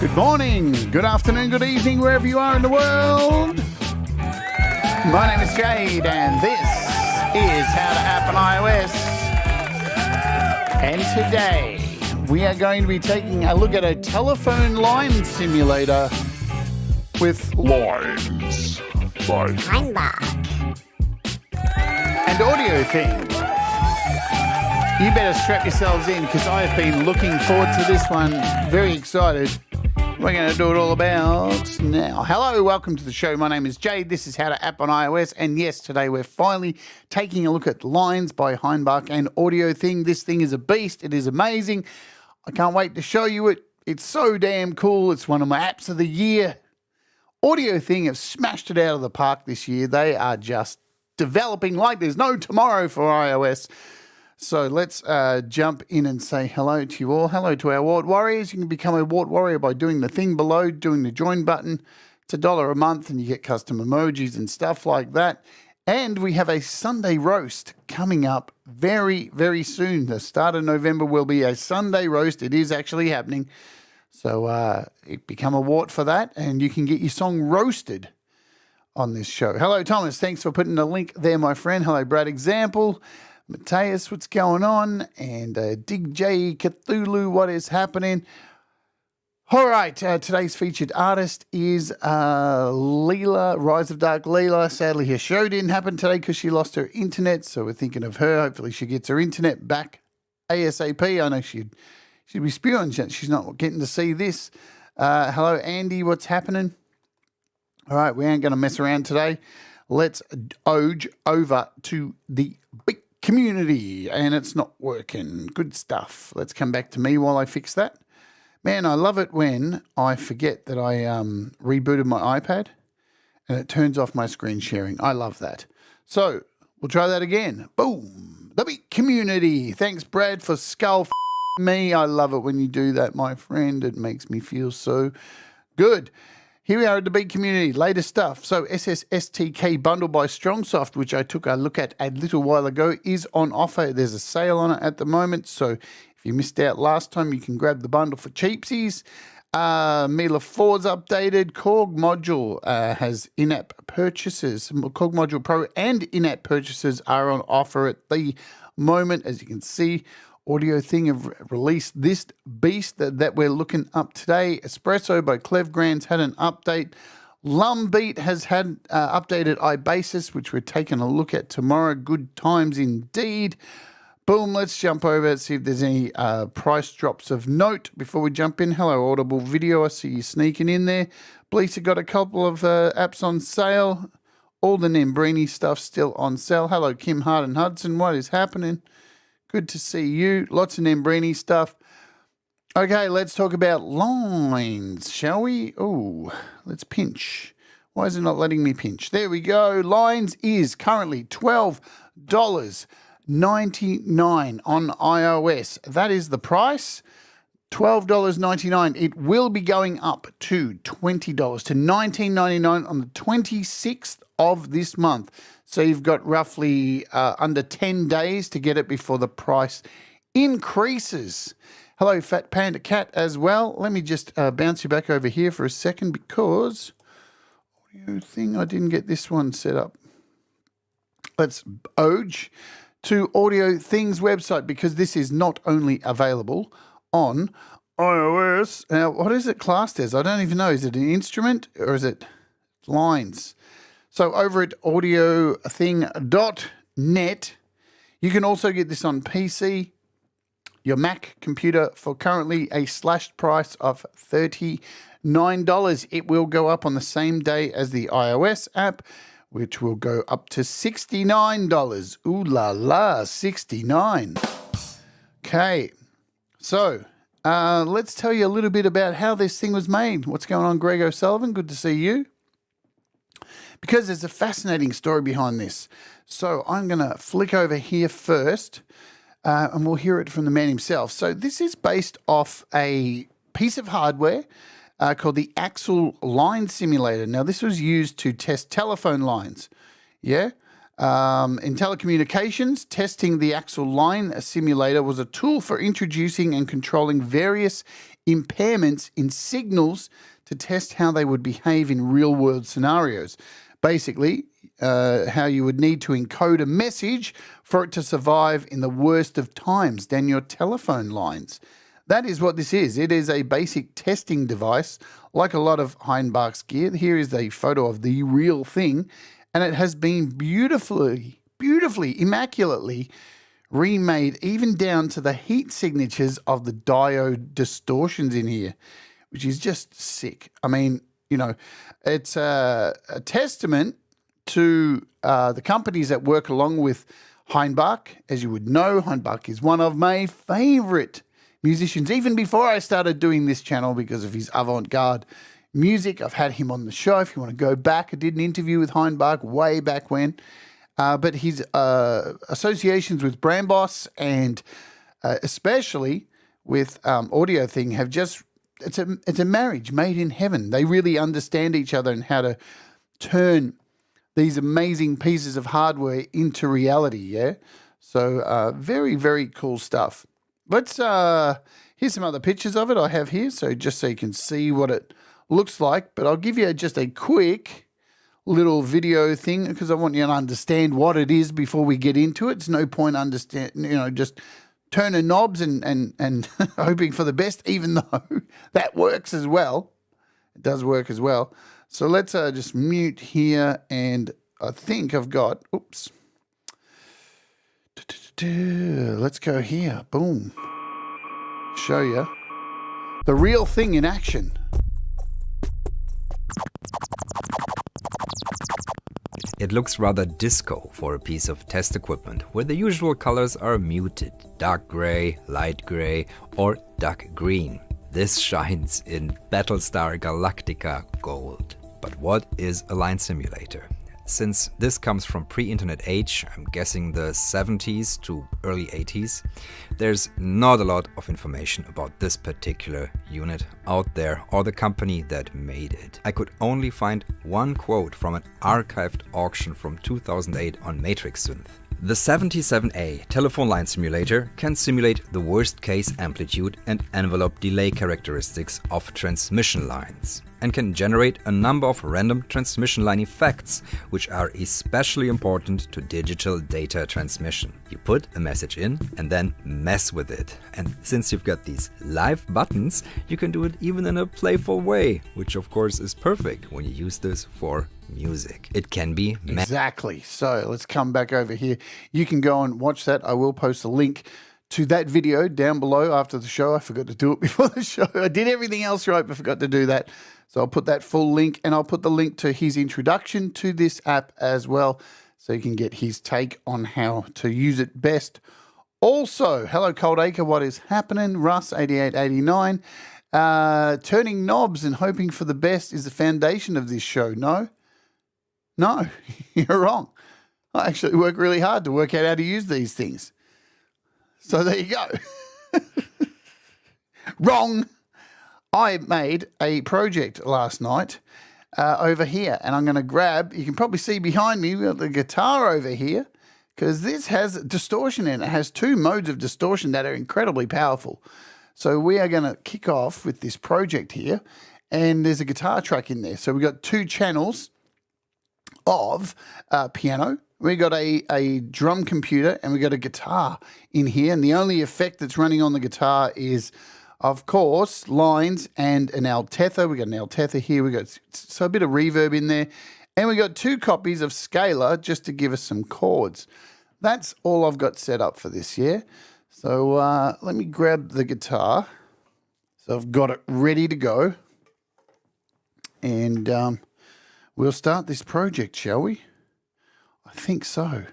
Good morning, good afternoon, good evening, wherever you are in the world. My name is Jade, and this is How to App on iOS. And today, we are going to be taking a look at a telephone line simulator with lines by Hainbach and AudioThing. You better strap yourselves in, because I have been looking forward to this one. Very excited. We're going to do it all about now. Hello, welcome to the show. My name is Jade. This is How to App on iOS. And yes, today we're finally taking a look at Lines by Hainbach and AudioThing. This thing is a beast. It is amazing. I can't wait to show you it. It's so damn cool. It's one of my apps of the year. AudioThing have smashed it out of the park this year. They are just developing like there's no tomorrow for iOS. So let's jump in and say hello to you all. Hello to our Wart Warriors. You can become a Wart Warrior by doing the thing below, doing the join button. It's $1 a month and you get custom emojis and stuff like that. And we have a Sunday roast coming up very, very soon. The start of November will be a Sunday roast. It is actually happening. So become a Wart for that and you can get your song roasted on this show. Hello, Thomas. Thanks for putting the link there, my friend. Hello, Brad Example. Mateus, what's going on? And Dig J Cthulhu, what is happening? All right, today's featured artist is Leela, Rise of Dark Leela. Sadly, her show didn't happen today because she lost her internet, so we're thinking of her. Hopefully she gets her internet back ASAP. I know she'd be spewing. She's not getting to see this. Hello, Andy, what's happening? All right, we ain't going to mess around today. Let's oge over to the big community, and it's not working. Good stuff. Let's come back to me while I fix that. Man, I love it when I forget that I rebooted my iPad and it turns off my screen sharing. I love that. So we'll try that again. Boom. The big community. Thanks, Brad, for skull me. I love it when you do that, my friend. It makes me feel so good. Here we are at the big community, latest stuff. So SSSTK bundle by StrongSoft, which I took a look at a little while ago, is on offer. There's a sale on it at the moment. So if you missed out last time, you can grab the bundle for cheapsies. Mila 4's updated. Korg module has in-app purchases. Korg module Pro and in-app purchases are on offer at the moment. As you can see, AudioThing have released this beast that we're looking up today. Espresso by Clevgrants had an update. Lumbeat has had updated iBasis, which we're taking a look at tomorrow. Good times indeed. Boom, let's jump over and see if there's any price drops of note before we jump in. Hello, Audible Video. I see you sneaking in there. Bleacher got a couple of apps on sale. All the Nembrini stuff still on sale. Hello, Kim Hart and Hudson. What is happening? Good to see you. Lots of Nembrini stuff. Okay, let's talk about lines, shall we? Oh, let's pinch. Why is it not letting me pinch? There we go. Lines is currently $12.99 on iOS. That is the price. $12.99. It will be going up to $20 to $19.99 on the 26th of this month. So you've got roughly under 10 days to get it before the price increases. Hello, Fat Panda Cat as well. Let me just bounce you back over here for a second because AudioThing, I didn't get this one set up. Let's oge to AudioThing's website because this is not only available on iOS. Now, what is it classed as? I don't even know. Is it an instrument or is it lines? So over at audiothing.net, you can also get this on PC, your Mac computer, for currently a slashed price of $39. It will go up on the same day as the iOS app, which will go up to $69. Ooh la la, $69. Okay, so let's tell you a little bit about how this thing was made. What's going on, Greg O'Sullivan? Good to see you. Because there's a fascinating story behind this. So I'm going to flick over here first, and we'll hear it from the man himself. So this is based off a piece of hardware called the Axle Line Simulator. Now, this was used to test telephone lines. Yeah? In telecommunications, testing the Axle Line simulator was a tool for introducing and controlling various impairments in signals to test how they would behave in real-world scenarios. Basically, how you would need to encode a message for it to survive in the worst of times down your telephone lines. That is what this is. It is a basic testing device, like a lot of Hainbach's gear. Here is a photo of the real thing, and it has been beautifully, immaculately remade, even down to the heat signatures of the diode distortions in here, which is just sick. I mean, you know, it's a testament to the companies that work along with Hainbach. As you would know, Hainbach is one of my favourite musicians, even before I started doing this channel, because of his avant-garde music. I've had him on the show. If you want to go back, I did an interview with Hainbach way back when. But his associations with Brambos and especially with AudioThing have just, it's a marriage made in heaven. They really understand each other and how to turn these amazing pieces of hardware into reality, yeah? So very, very cool stuff. Let's, here's some other pictures of it I have here, so just so you can see what it looks like. But I'll give you just a quick little video thing because I want you to understand what it is before we get into it. It's no point just turning knobs and hoping for the best, even though that works as well. It does work as well. So let's just mute here, and I think I've got, oops. Let's go here. Boom. Show you the real thing in action. It looks rather disco for a piece of test equipment, where the usual colors are muted, dark gray, light gray, or dark green. This shines in Battlestar Galactica gold. But what is a line simulator? Since this comes from pre-internet age, I'm guessing the 70s to early 80s, there's not a lot of information about this particular unit out there or the company that made it. I could only find one quote from an archived auction from 2008 on Matrix Synth. The 77A telephone line simulator can simulate the worst case amplitude and envelope delay characteristics of transmission lines, and can generate a number of random transmission line effects, which are especially important to digital data transmission. You put a message in and then mess with it. And since you've got these live buttons, you can do it even in a playful way, which of course is perfect when you use this for music. It can be exactly. So let's come back over here. You can go and watch that. I will post a link to that video down below after the show. I forgot to do it before the show. I did everything else right, but forgot to do that. So I'll put that full link, and I'll put the link to his introduction to this app as well, so you can get his take on how to use it best. Also, hello Cold Acre, what is happening? Russ 8889. Turning knobs and hoping for the best is the foundation of this show. No, you're wrong. I actually work really hard to work out how to use these things. So there you go. Wrong. I made a project last night over here, and I'm going to grab, you can probably see behind me, we've got the guitar over here, because this has distortion in it. It has two modes of distortion that are incredibly powerful. So we are going to kick off with this project here, and there's a guitar track in there. So we've got two channels of piano. We got a drum computer, and we got a guitar in here, and the only effect that's running on the guitar is, of course, lines and an altether. We got an altether here. We got so a bit of reverb in there, and we got two copies of scalar just to give us some chords. That's all I've got set up for this year. So let me grab the guitar. So I've got it ready to go, and we'll start this project, shall we? I think so.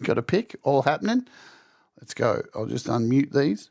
Got a pick, all happening. Let's go. I'll just unmute these.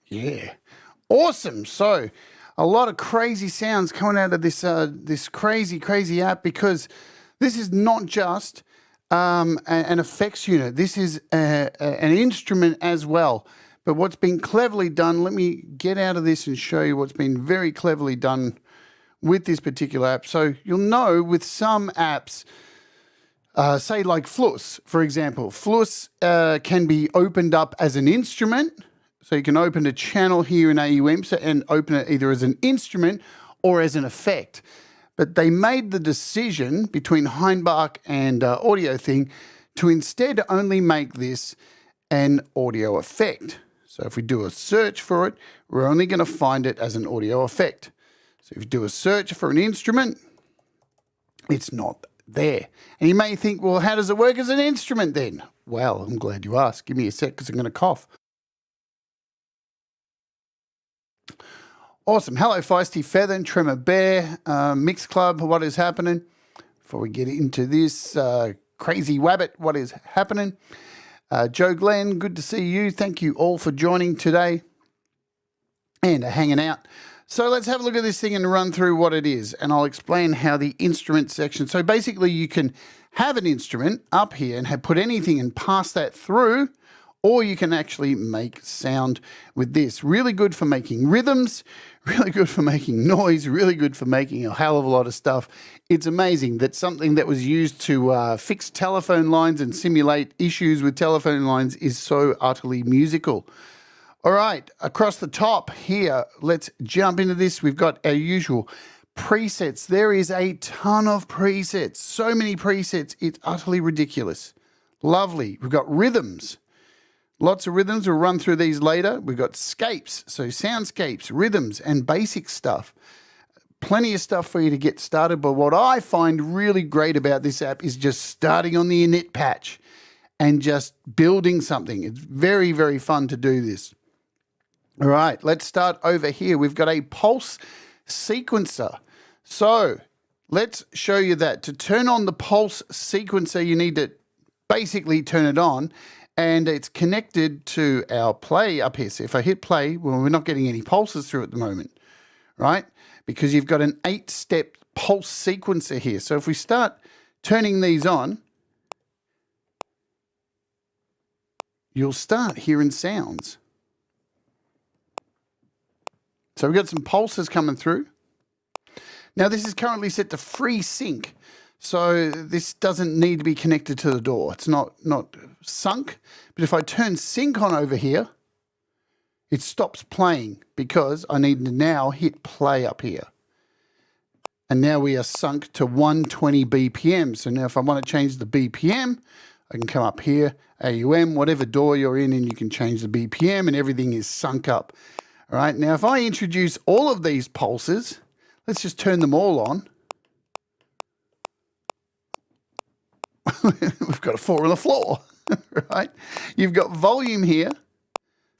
Yeah. Awesome. So a lot of crazy sounds coming out of this this crazy app, because this is not just an effects unit. This is an instrument as well. But what's been cleverly done, let me get out of this and show you what's been very cleverly done with this particular app. So you'll know with some apps, say like Fluss, for example. Fluss can be opened up as an instrument. So you can open a channel here in AUM and open it either as an instrument or as an effect. But they made the decision between Hainbach and AudioThing to instead only make this an audio effect. So if we do a search for it, we're only going to find it as an audio effect. So if you do a search for an instrument, it's not there. And you may think, well, how does it work as an instrument then? Well, I'm glad you asked. Give me a sec because I'm going to cough. Awesome. Hello, Feisty Feather and Tremor Bear, Mix Club, what is happening? Before we get into this, Crazy Wabbit, what is happening? Joe Glenn, good to see you. Thank you all for joining today and hanging out. So let's have a look at this thing and run through what it is, and I'll explain how the instrument section. So basically you can have an instrument up here and put anything and pass that through, or you can actually make sound with this. Really good for making rhythms, really good for making noise, really good for making a hell of a lot of stuff. It's amazing that something that was used to fix telephone lines and simulate issues with telephone lines is so utterly musical. All right, across the top here, let's jump into this. We've got our usual presets. There is a ton of presets, so many presets, it's utterly ridiculous. Lovely. We've got rhythms. Lots of rhythms. We'll run through these later. We've got scapes, so soundscapes, rhythms, and basic stuff. Plenty of stuff for you to get started. But what I find really great about this app is just starting on the init patch and just building something. It's very, very fun to do this. All right, let's start over here. We've got a pulse sequencer. So let's show you that. To turn on the pulse sequencer, you need to basically turn it on. And it's connected to our play up here. So if I hit play, well, we're not getting any pulses through at the moment, right? Because you've got an 8-step pulse sequencer here. So if we start turning these on, you'll start hearing sounds. So we've got some pulses coming through. Now this is currently set to free sync. So this doesn't need to be connected to the door. It's not sunk. But if I turn sync on over here, it stops playing because I need to now hit play up here. And now we are sunk to 120 BPM. So now if I want to change the BPM, I can come up here, AUM, whatever door you're in, and you can change the BPM and everything is sunk up. All right, now if I introduce all of these pulses, let's just turn them all on. We've got a 4 on the floor, right? You've got volume here,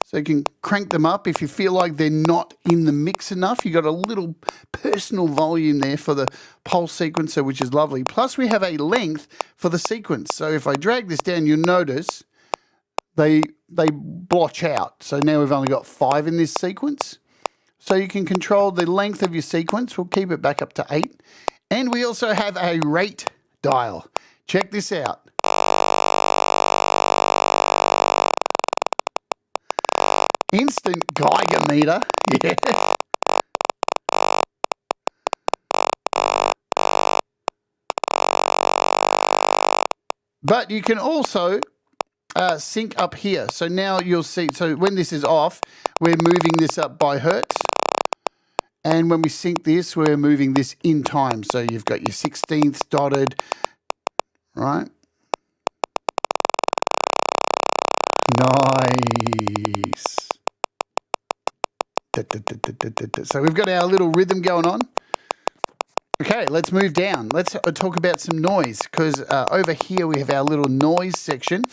so you can crank them up if you feel like they're not in the mix enough. You've got a little personal volume there for the pulse sequencer, which is lovely. Plus we have a length for the sequence. So if I drag this down, you'll notice they blotch out. So now we've only got 5 in this sequence. So you can control the length of your sequence. We'll keep it back up to 8. And we also have a rate dial. Check this out. Instant Geiger meter. Yeah. But you can also sync up here. So now you'll see, so when this is off, we're moving this up by hertz. And when we sync this, we're moving this in time. So you've got your 16th dotted, right? Nice. So we've got our little rhythm going on. Okay, let's move down. Let's talk about some noise, because over here we have our little noise section.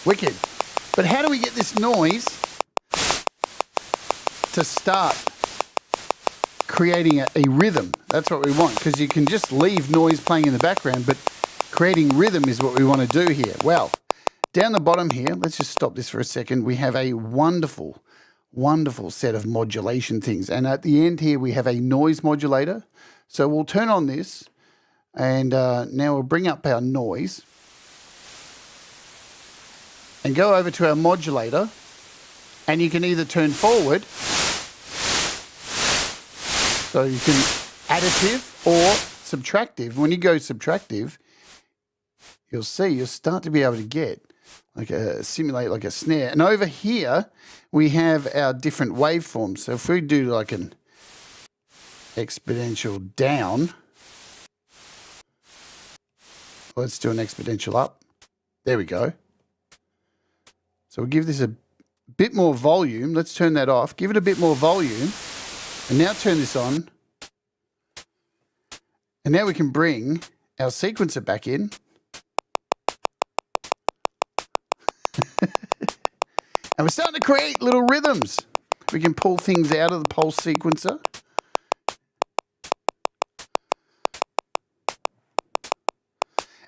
Wicked. But how do we get this noise to start? creating a rhythm. That's what we want, because you can just leave noise playing in the background, but creating rhythm is what we want to do here. Well, down the bottom here, let's just stop this for a second. We have a wonderful, wonderful set of modulation things. And at the end here, we have a noise modulator. So we'll turn on this, and now we'll bring up our noise and go over to our modulator, and you can either turn forward, so you can additive or subtractive. When you go subtractive, you'll see you'll start to be able to get like simulate like a snare. And over here we have our different waveforms. So if we do like an exponential down, let's do an exponential up. There we go. So we'll give this a bit more volume. Let's turn that off. Give it a bit more volume. And now turn this on. And now we can bring our sequencer back in. And we're starting to create little rhythms. We can pull things out of the pulse sequencer.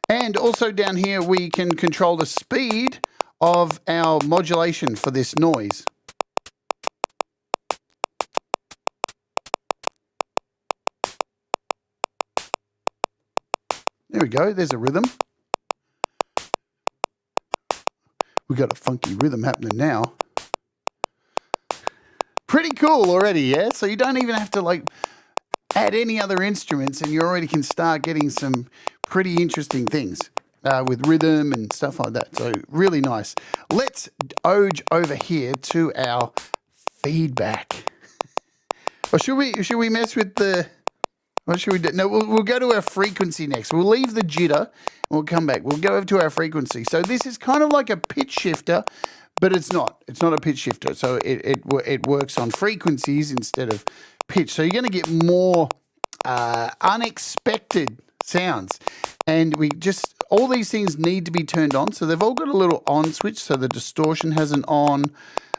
And also down here, we can control the speed of our modulation for this noise. There we go, there's a rhythm. We've got a funky rhythm happening now. Pretty cool already, yeah? So you don't even have to like add any other instruments, and you already can start getting some pretty interesting things with rhythm and stuff like that. So really nice. Let's ode over here to our feedback. Or should we mess with the... What should we do? No, we'll go to our frequency next. We'll leave the jitter and we'll come back. We'll go over to our frequency. So this is kind of like a pitch shifter, but it's not. It's not a pitch shifter. So it works on frequencies instead of pitch. So you're going to get more unexpected sounds. And all these things need to be turned on. So they've all got a little on switch. So the distortion has an on,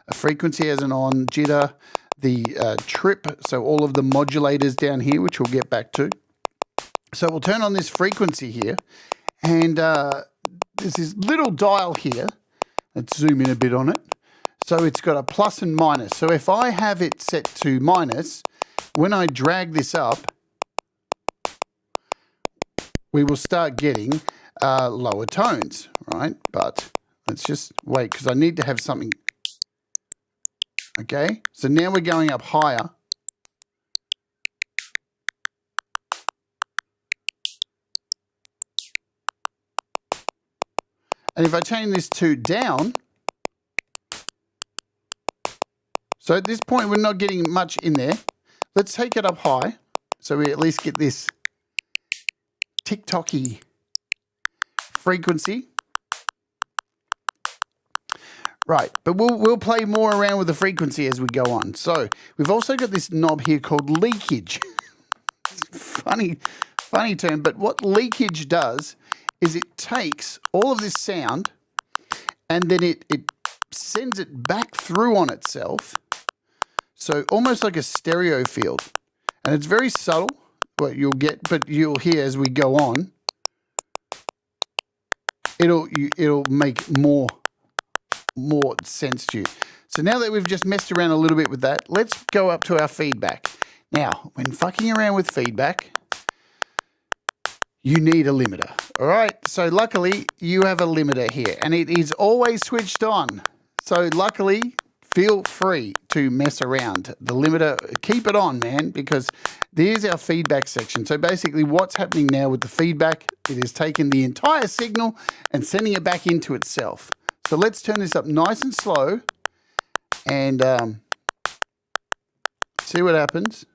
a frequency has an on, jitter, the trip, so all of the modulators down here, which we'll get back to. So we'll turn on this frequency here, and there's this little dial here. Let's zoom in a bit on it. So it's got a plus and minus. So if I have it set to minus, when I drag this up, we will start getting lower tones, right? But let's just wait, because I need to have something. Okay, so now we're going up higher. And if I change this to down, so at this point we're not getting much in there. Let's take it up high, so we at least get this tick-tocky frequency. Right, but we'll play more around with the frequency as we go on. So we've also got this knob here called leakage. funny term, but what leakage does is it takes all of this sound and then it sends it back through on itself. So almost like a stereo field. And it's very subtle, what you'll get, but you'll hear as we go on, it'll make more sense to you. So now that we've just messed around a little bit with that, let's go up to our feedback. Now, when fucking around with feedback, you need a limiter. All right, so luckily you have a limiter here, and it is always switched on. So luckily, feel free to mess around. The limiter, keep it on, man, because there's our feedback section. So basically what's happening now with the feedback, it is taking the entire signal and sending it back into itself. So let's turn this up nice and slow and see what happens.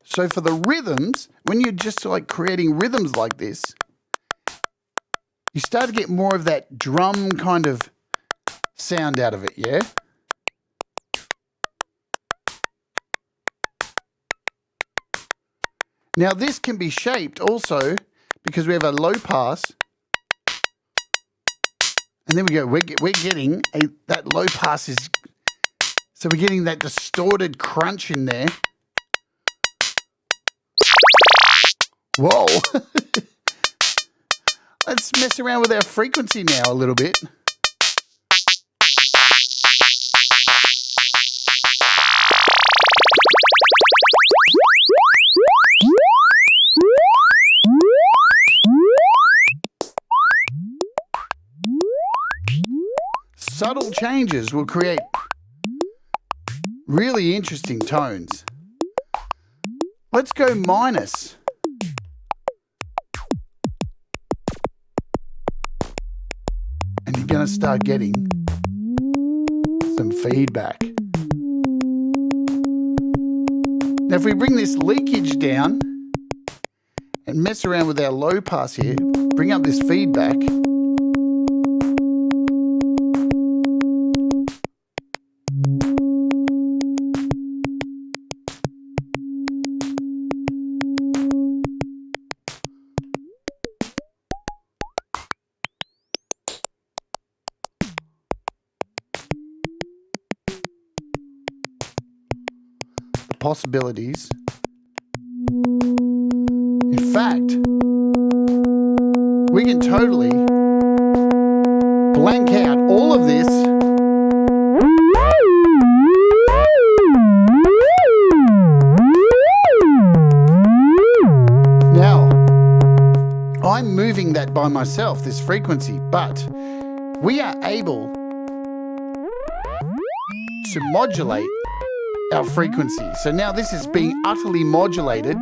So for the rhythms, when you're just like creating rhythms like this, you start to get more of that drum kind of sound out of it, yeah? Now this can be shaped also because we have a low pass And there we go. We're getting that low pass is... So we're getting that distorted crunch in there. Whoa. Let's mess around with our frequency now a little bit. Subtle changes will create really interesting tones. Let's go minus. And you're going to start getting some feedback. Now, if we bring this leakage down and mess around with our low pass here, bring up this feedback. Possibilities. In fact, we can totally blank out all of this. Now, I'm moving that by myself, this frequency, but we are able to modulate our frequency. So now this is being utterly modulated.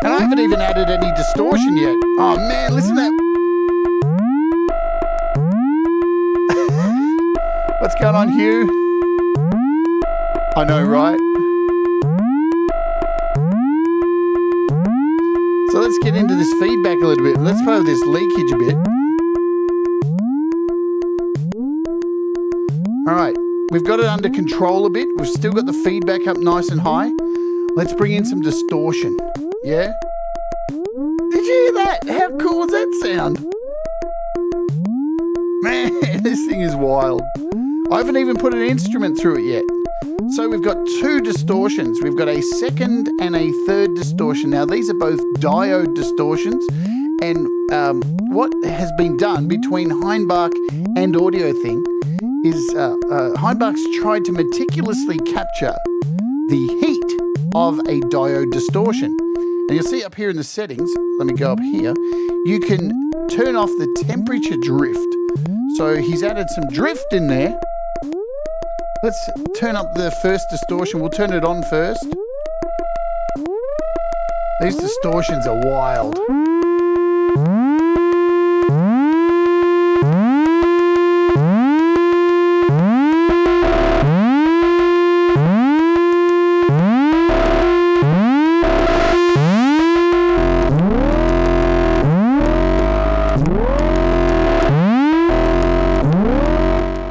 And I haven't even added any distortion yet. Oh man, listen to that. What's going on, Hugh? I know, right? So let's get into this feedback a little bit. Let's play with this leakage a bit. All right, we've got it under control a bit. We've still got the feedback up nice and high. Let's bring in some distortion. Yeah? Did you hear that? How cool does that sound? Man, this thing is wild. I haven't even put an instrument through it yet. So we've got two distortions. We've got a second and a third distortion. Now, these are both diode distortions. And what has been done between Hainbach and AudioThing is Hainbach's tried to meticulously capture the heat of a diode distortion. And you'll see up here in the settings, let me go up here, you can turn off the temperature drift. So he's added some drift in there. Let's turn up the first distortion. We'll turn it on first. These distortions are wild.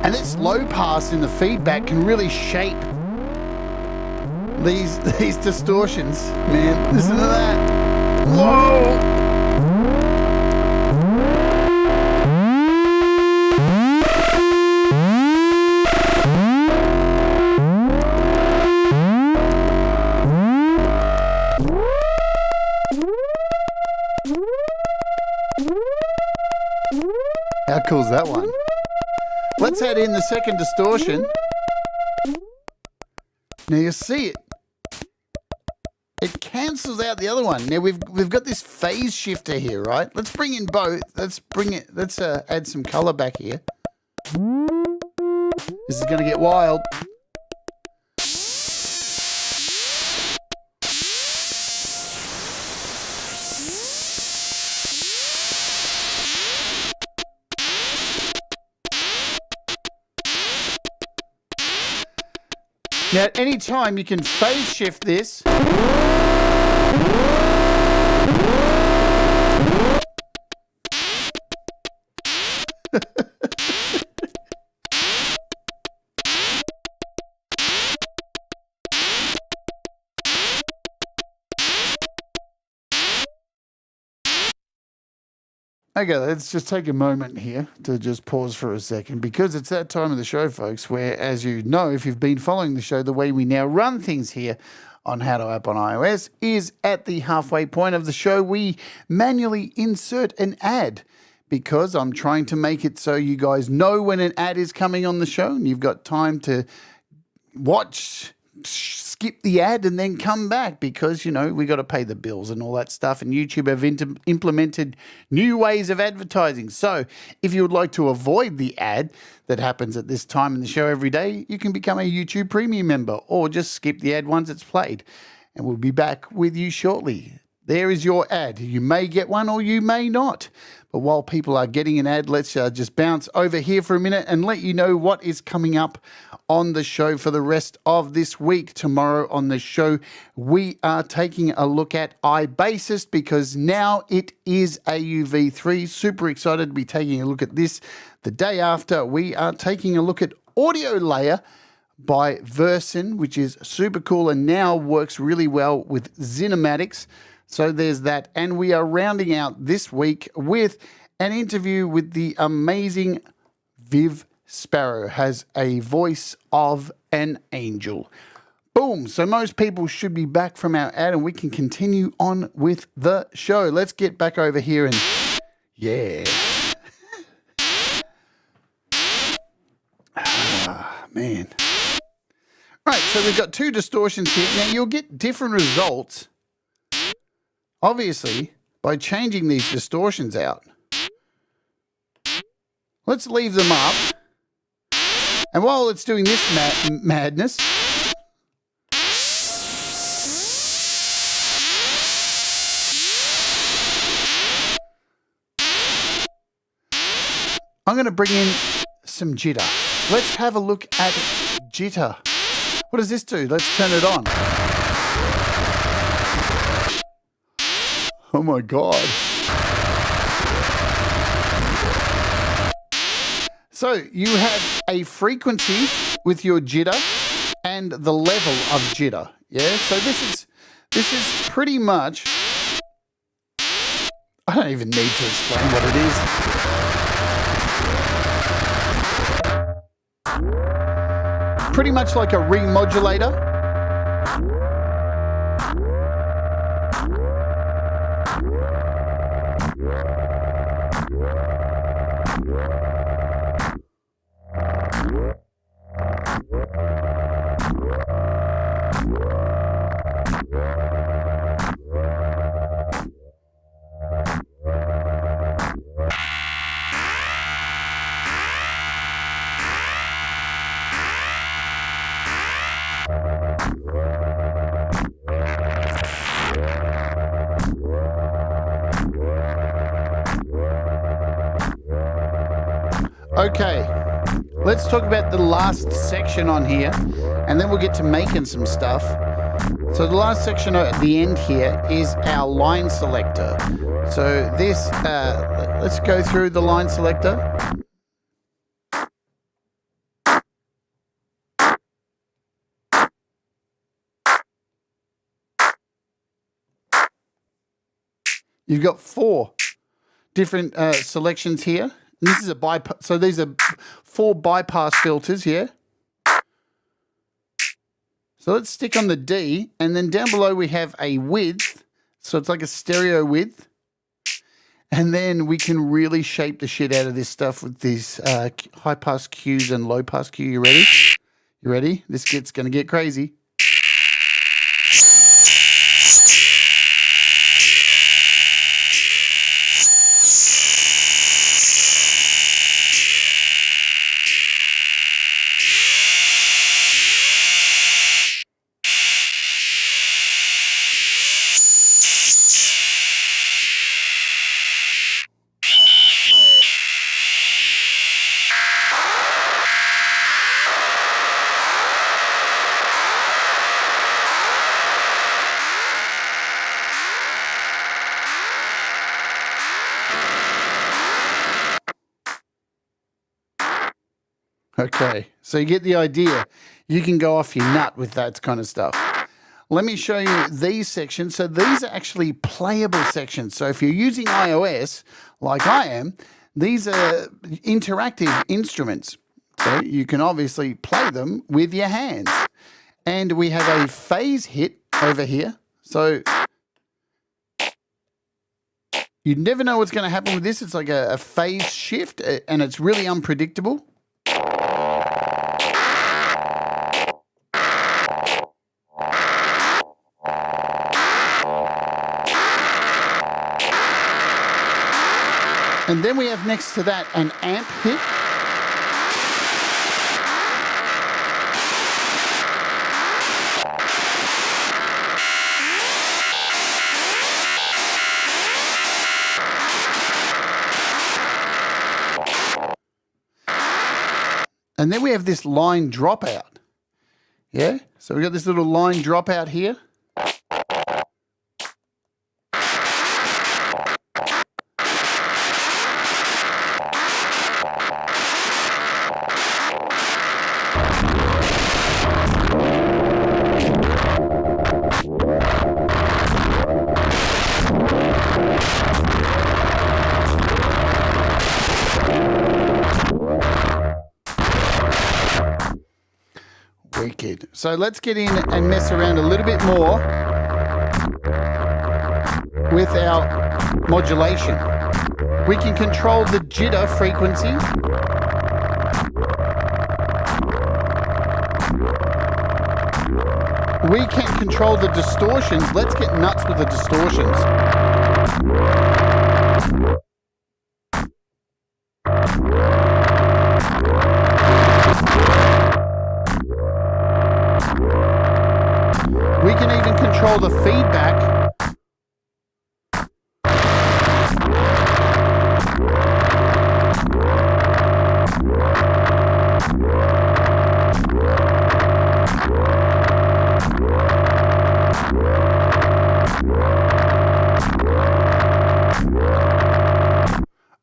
And this low pass in the feedback can really shape these distortions, man. Listen to that. Whoa! How cool is that one? Let's add in the second distortion. Now you see it. It cancels out the other one. Now we've got this phase shifter here, right? Let's bring in both. Let's add some color back here. This is going to get wild. Now, at any time, you can phase shift this. Okay, let's just take a moment here to just pause for a second, because it's that time of the show, folks, where, as you know, if you've been following the show, the way we now run things here on How to App on iOS is at the halfway point of the show, we manually insert an ad, because I'm trying to make it so you guys know when an ad is coming on the show and you've got time to watch, skip the ad and then come back, because, you know, we got to pay the bills and all that stuff, and YouTube have implemented new ways of advertising. So if you would like to avoid the ad that happens at this time in the show every day, you can become a YouTube Premium member, or just skip the ad once it's played, and we'll be back with you shortly. There is your ad. You may get one or you may not. But while people are getting an ad, let's just bounce over here for a minute and let you know what is coming up on the show for the rest of this week. Tomorrow on the show, we are taking a look at iBassist, because now it is AUV3. Super excited to be taking a look at this. The day after, we are taking a look at Audio Layer by Versen, which is super cool and now works really well with Zinematics. So there's that. And we are rounding out this week with an interview with the amazing Viv Sparrow. Has a voice of an angel. Boom. So most people should be back from our ad and we can continue on with the show. Let's get back over here and yeah. Man. All right, so we've got two distortions here. Now you'll get different results, obviously, by changing these distortions out. Let's leave them up. And while it's doing this madness, I'm going to bring in some jitter. Let's have a look at jitter. What does this do? Let's turn it on. Oh my God. So you have a frequency with your jitter and the level of jitter. Yeah, so this is pretty much, I don't even need to explain what it is. Pretty much like a remodulator. Okay, let's talk about the last section on here, and then we'll get to making some stuff. So the last section at the end here is our line selector. So this, let's go through the line selector. You've got 4 different selections here. And this is a bypass. So these are 4 bypass filters here. So let's stick on the D, and then down below we have a width. So it's like a stereo width. And then we can really shape the shit out of this stuff with these high pass cues and low pass cue. You ready? You ready? This gets going to get crazy. Okay, so you get the idea. You can go off your nut with that kind of stuff. let me show you these sections. So these are actually playable sections. So if you're using iOS, like I am, these are interactive instruments. So you can obviously play them with your hands. And we have a phase hit over here. So you never know what's going to happen with this. It's like a phase shift, and it's really unpredictable. And then we have next to that an amp hit. And then we have this line dropout. Yeah? So we've got this little line dropout here. Wicked. So let's get in and mess around a little bit more with our modulation. We can control the jitter frequency. We can control the distortions. Let's get nuts with the distortions. We can even control the feedback.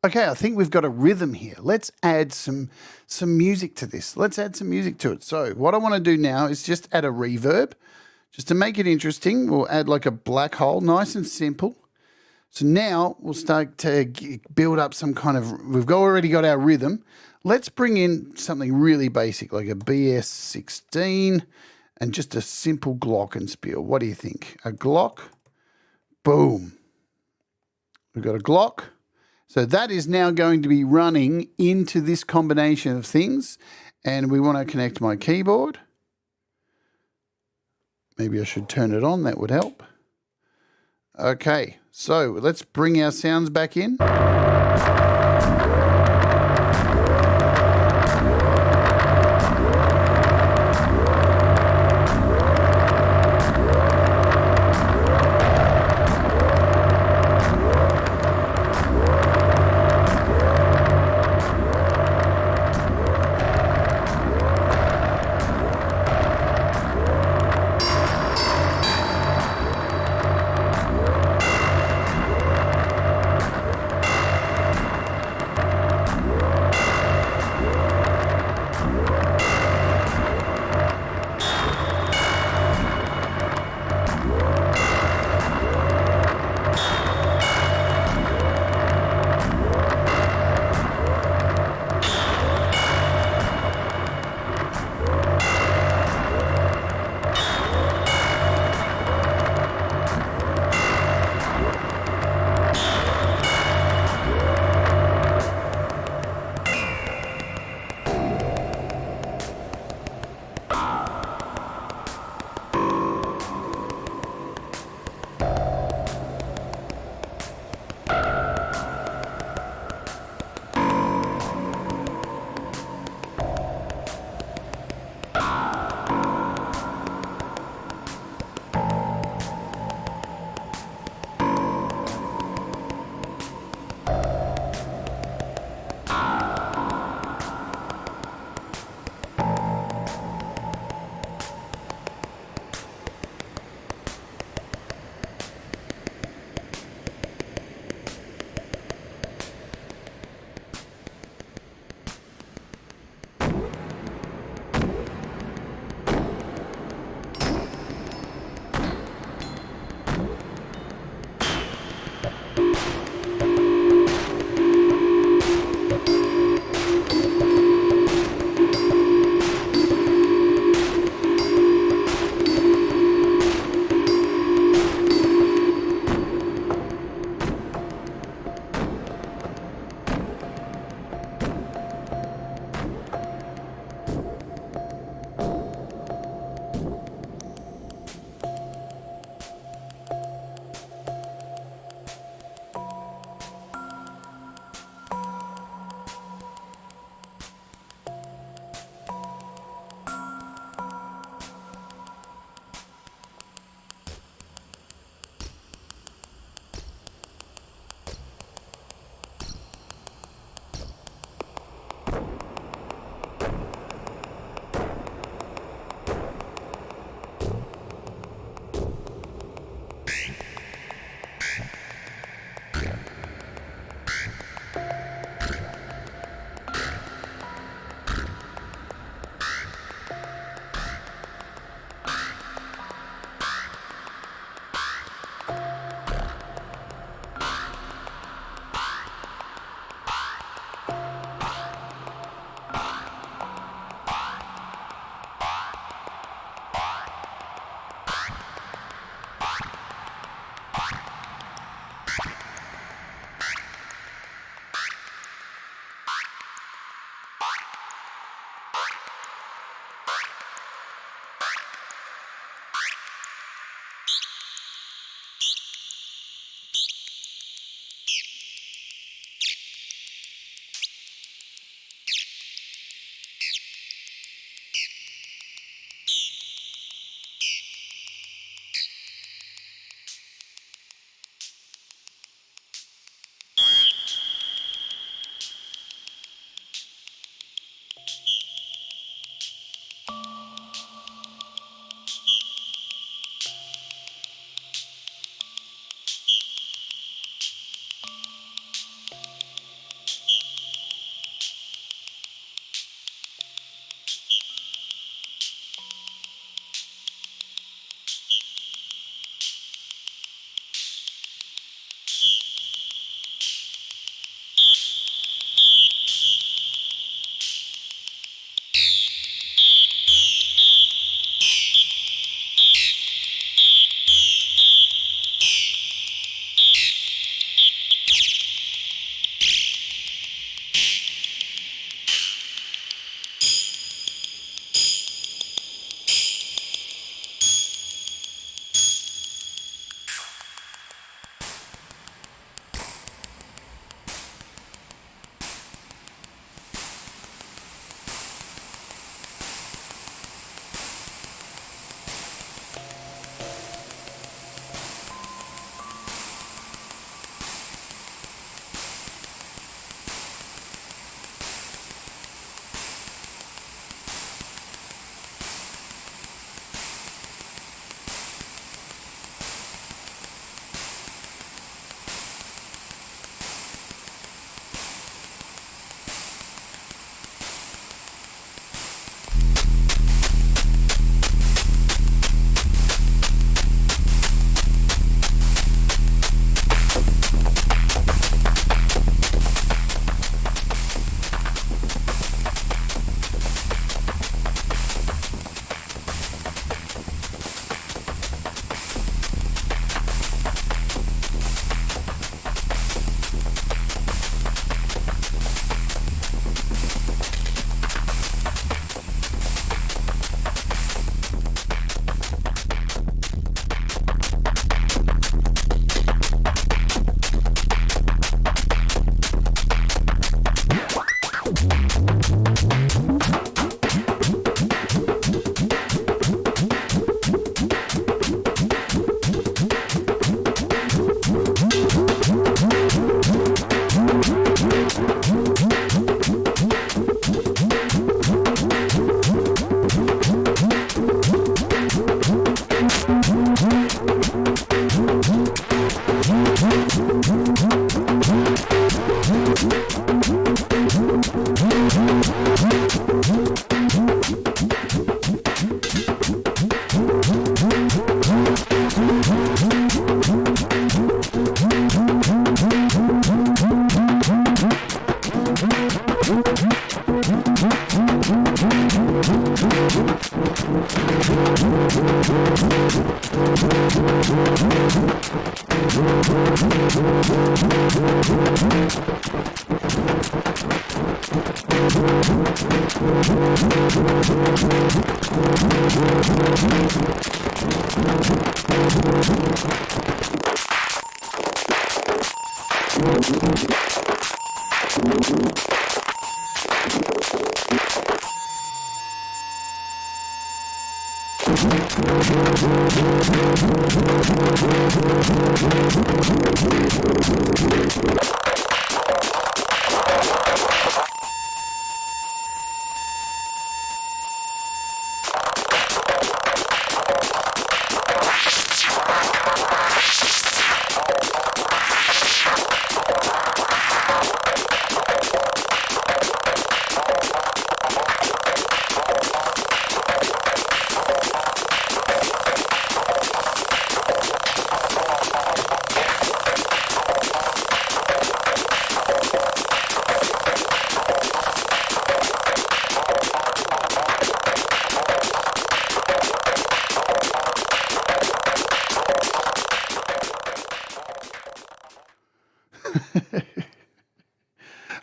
Okay, I think we've got a rhythm here. Let's add some music to this. Let's add some music to it. So what I want to do now is just add a reverb. Just to make it interesting, we'll add like a black hole, nice and simple. So now we'll start to build up some kind of, we've already got our rhythm. Let's bring in something really basic, like a BS16 and just a simple glockenspiel. What do you think? A glock, boom. We've got a glock. So that is now going to be running into this combination of things. And we want to connect my keyboard. Maybe I should turn it on, that would help. Okay, so let's bring our sounds back in.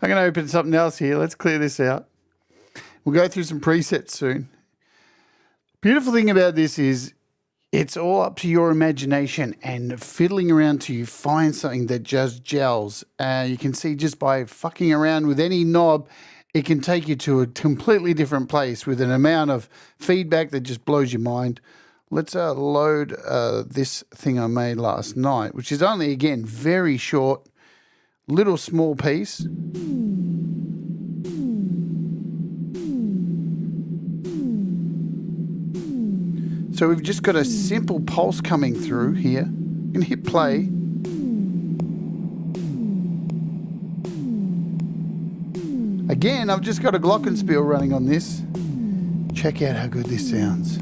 I'm going to open something else here. Let's clear this out. We'll go through some presets soon. Beautiful thing about this is it's all up to your imagination and fiddling around till you find something that just gels. You can see just by fucking around with any knob, it can take you to a completely different place with an amount of feedback that just blows your mind. Let's load this thing I made last night, which is only, again, very short, little small piece. So we've just got a simple pulse coming through here. You can hit play. Again, I've just got a glockenspiel running on this. Check out how good this sounds.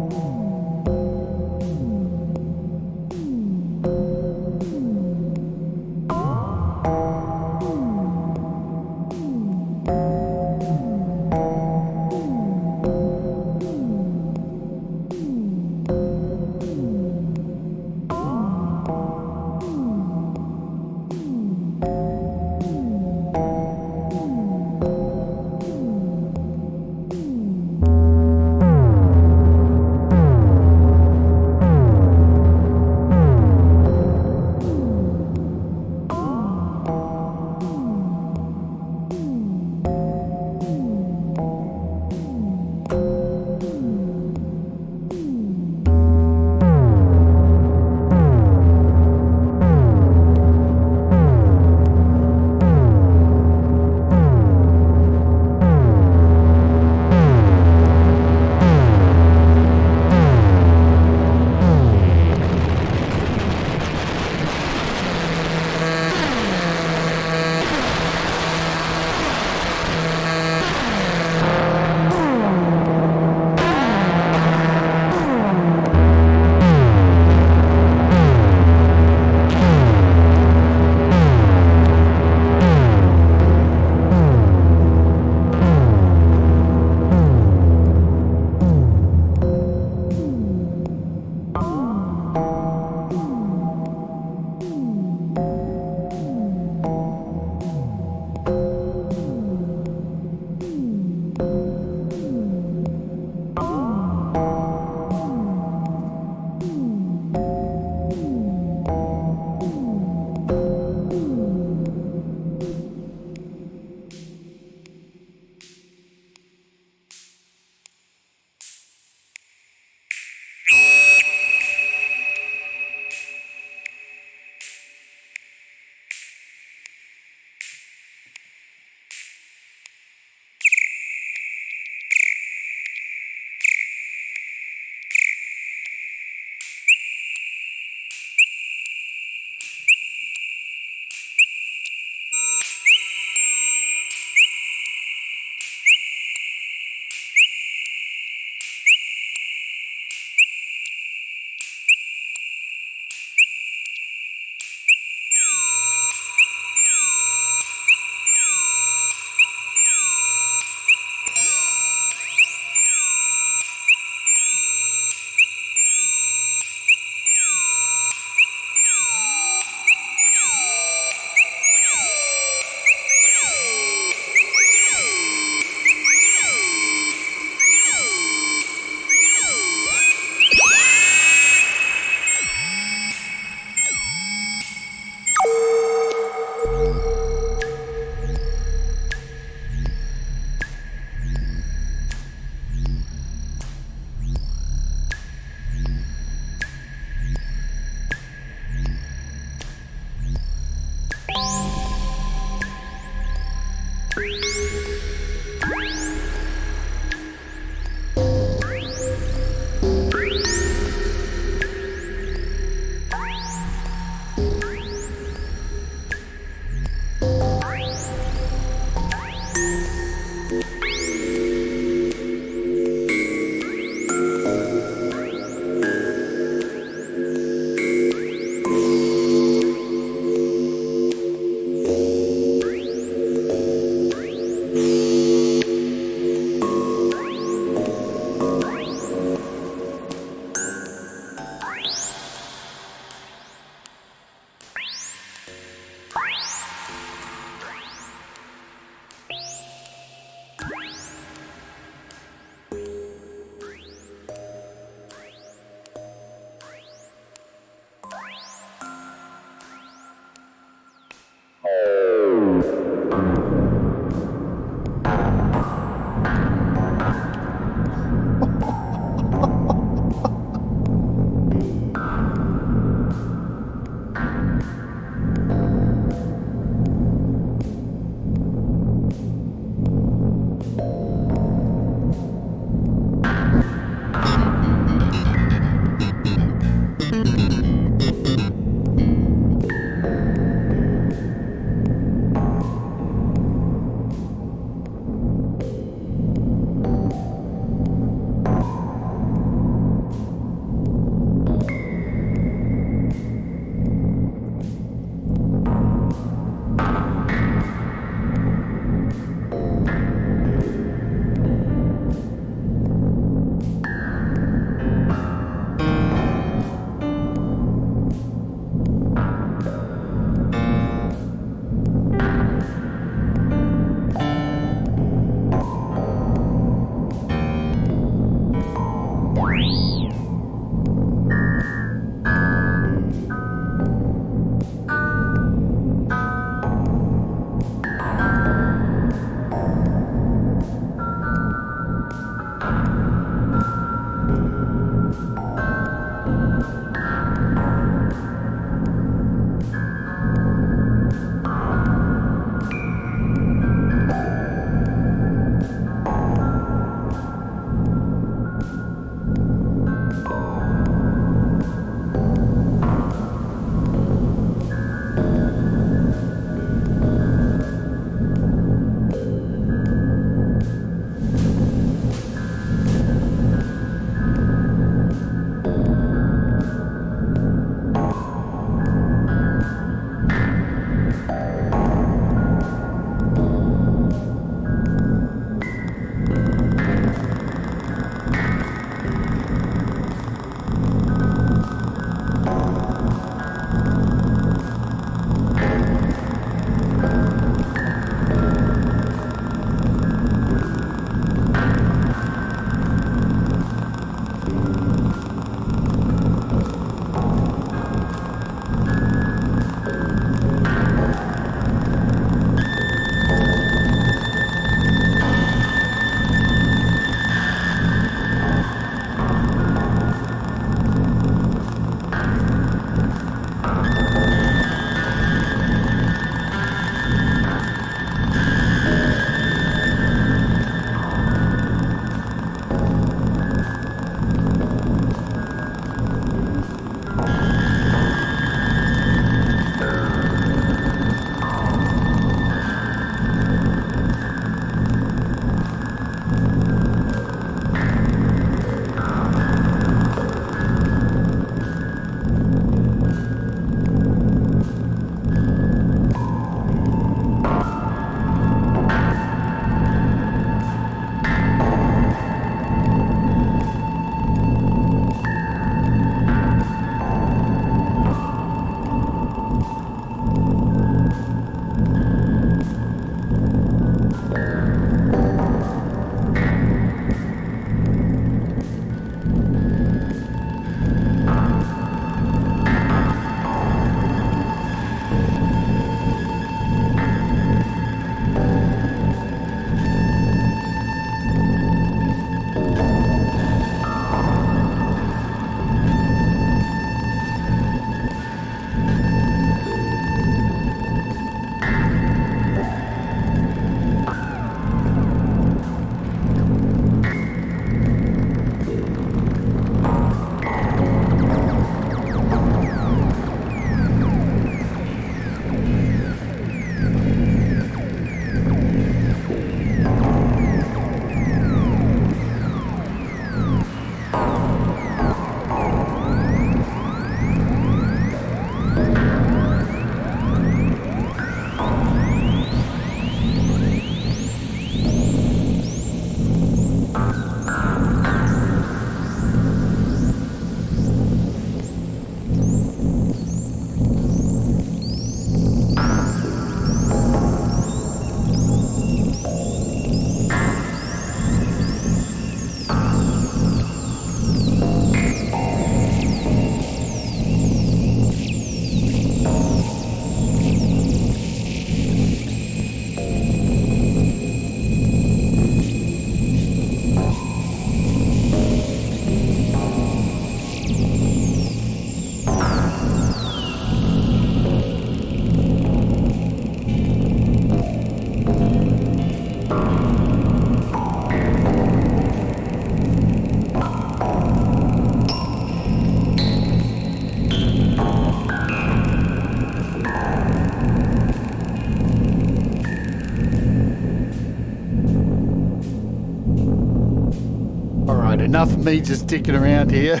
enough of me just dicking around here.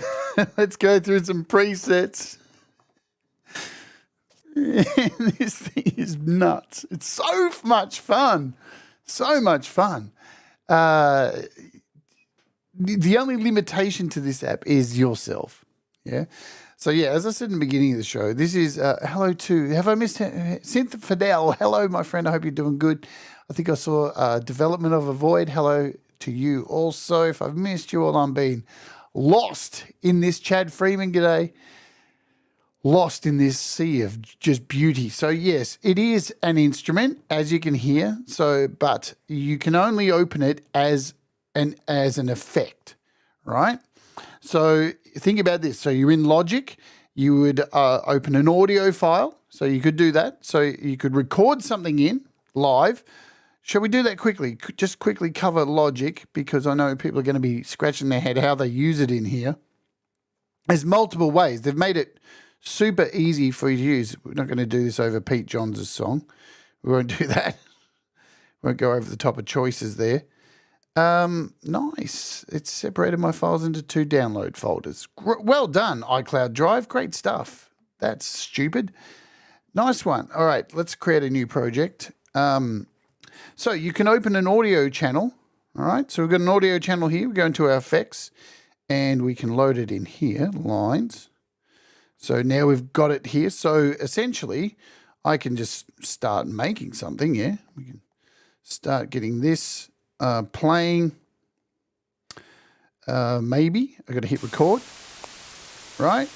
Let's go through some presets. This thing is nuts. It's so much fun. So much fun. The only limitation to this app is yourself. Yeah. So, yeah, as I said in the beginning of the show, this is hello to, have I missed Synth Fidel? Hello, my friend. I hope you're doing good. I think I saw development of a void. Hello to you also. If I've missed you, all I'm being lost in this, Chad Freeman, g'day. Lost in this sea of just beauty. So yes, it is an instrument, as you can hear. So, but you can only open it as an effect, right? So think about this. So you're in Logic, you would open an audio file. So you could do that. So you could record something in live. Shall we do that quickly? Just quickly cover Logic, because I know people are going to be scratching their head how they use it in here. There's multiple ways. They've made it super easy for you to use. We're not going to do this over Pete Johns' song. We won't do that. Won't go over the top of choices there. Nice. It's separated my files into 2 download folders. Well done, iCloud Drive. Great stuff. That's stupid. Nice one. All right, let's create a new project. So you can open an audio channel. All right, so we've got an audio channel here. We go into our effects and we can load it in here, lines. So now we've got it here. So essentially, I can just start making something, yeah? We can start getting this playing. Maybe. I've got to hit record, right?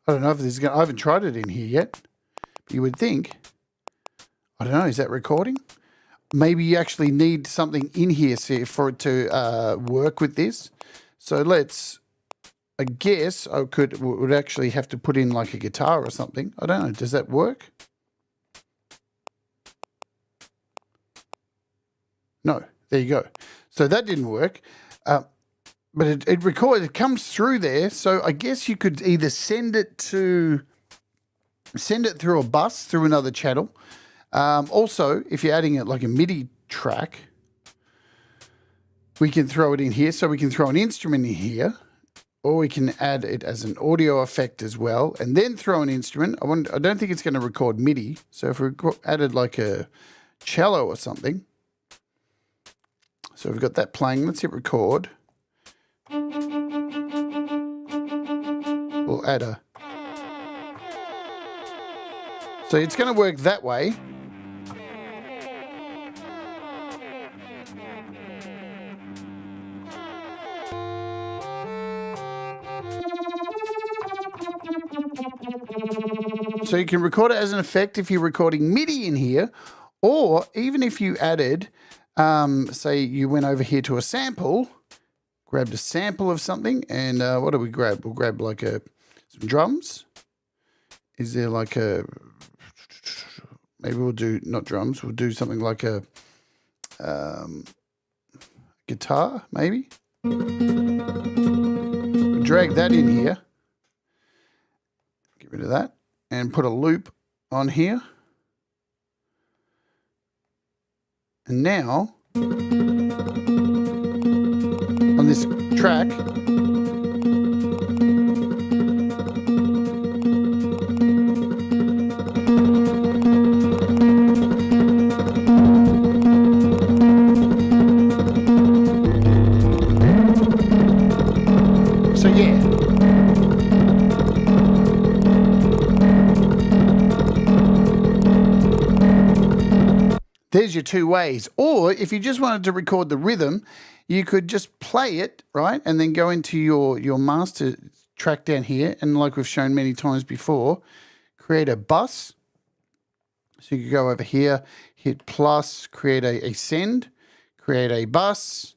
I don't know if this is going to, I haven't tried it in here yet. But you would think, I don't know, is that recording? Maybe you actually need something in here for it to work with this. So let's, I guess I would actually have to put in like a guitar or something. I don't know. Does that work? No. There you go. So that didn't work. But it records, it comes through there. So I guess you could either send it through a bus through another channel. Also, if you're adding it like a MIDI track, we can throw it in here. So we can throw an instrument in here, or we can add it as an audio effect as well, and then throw an instrument. I don't think it's going to record MIDI. So if we added like a cello or something. So we've got that playing. Let's hit record. We'll add a... So it's going to work that way. So you can record it as an effect if you're recording MIDI in here, or even if you added, say you went over here to a sample, grabbed a sample of something, and what do we grab? We'll grab like some drums. Is there like a, maybe we'll do, not drums, we'll do something like a guitar, maybe. Drag that in here. Get rid of that. And put a loop on here. And now, on this track, so yeah. There's your 2 ways. Or if you just wanted to record the rhythm, you could just play it, right? And then go into your master track down here. And like we've shown many times before, create a bus. So you could go over here, hit plus, create a send, create a bus.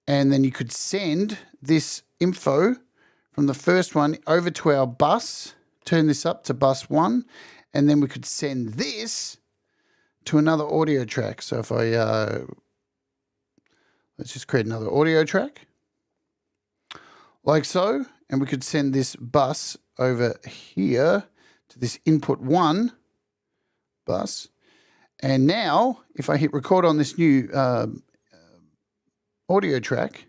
And then you could send this info from the first one over to our bus, turn this up to bus 1. And then we could send this to another audio track. So if I, let's just create another audio track, like so, and we could send this bus over here to this input 1 bus. And now, if I hit record on this new audio track,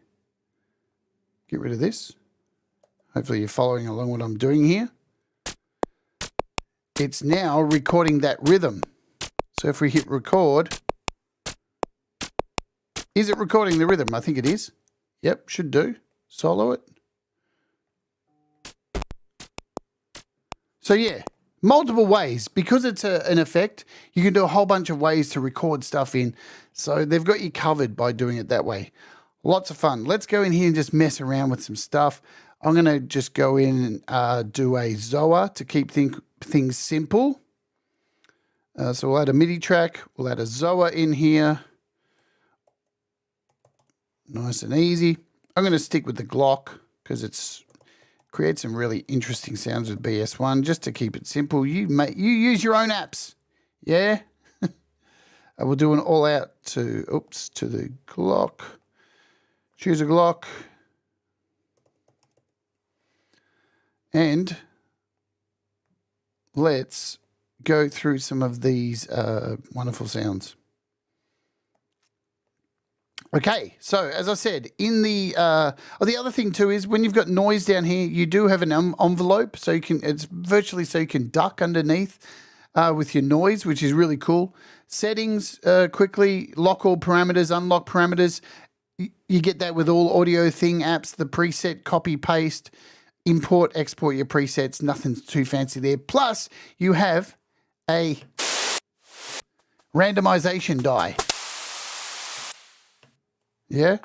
get rid of this. Hopefully you're following along what I'm doing here. It's now recording that rhythm. So if we hit record, is it recording the rhythm? I think it is. Yep, should do. Solo it. So yeah, multiple ways. Because it's an effect, you can do a whole bunch of ways to record stuff in. So they've got you covered by doing it that way. Lots of fun. Let's go in here and just mess around with some stuff. I'm going to just go in and do a Zoa to keep things simple. So we'll add a MIDI track. We'll add a Zoa in here. Nice and easy. I'm going to stick with the Glock because it's creates some really interesting sounds with BS1 just to keep it simple. You use your own apps. Yeah. We'll do an all out to the Glock. Choose a Glock. And let's go through some of these wonderful sounds. Okay, so as I said, in the the other thing too is when you've got noise down here, you do have an envelope, so it's virtually so you can duck underneath with your noise, which is really cool. Settings quickly, lock all parameters, unlock parameters. You get that with all AudioThing apps. The preset, copy paste, import, export your presets. Nothing too fancy there. Plus, you have a randomization die. Yeah.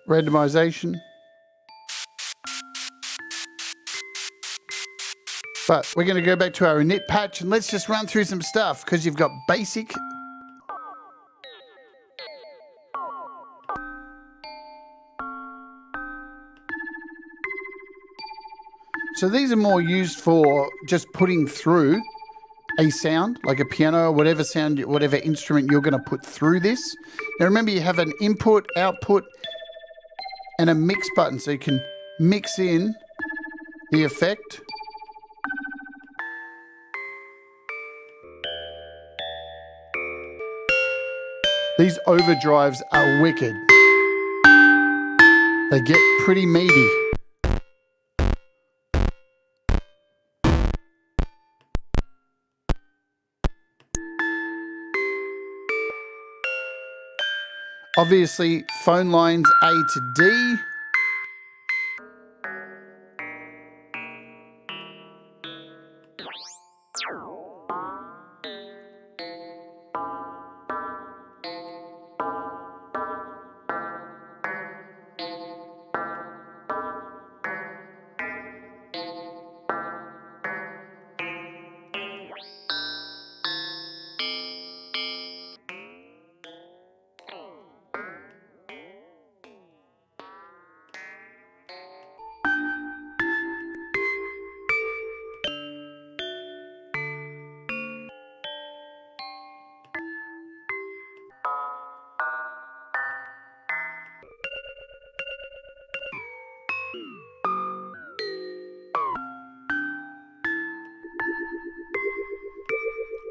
Randomization. But we're going to go back to our init patch and let's just run through some stuff because you've got basic. So these are more used for just putting through a sound, like a piano or whatever sound, whatever instrument you're going to put through this. Now remember, you have an input, output, and a mix button, so you can mix in the effect. These overdrives are wicked. They get pretty meaty. Obviously, phone lines A to D.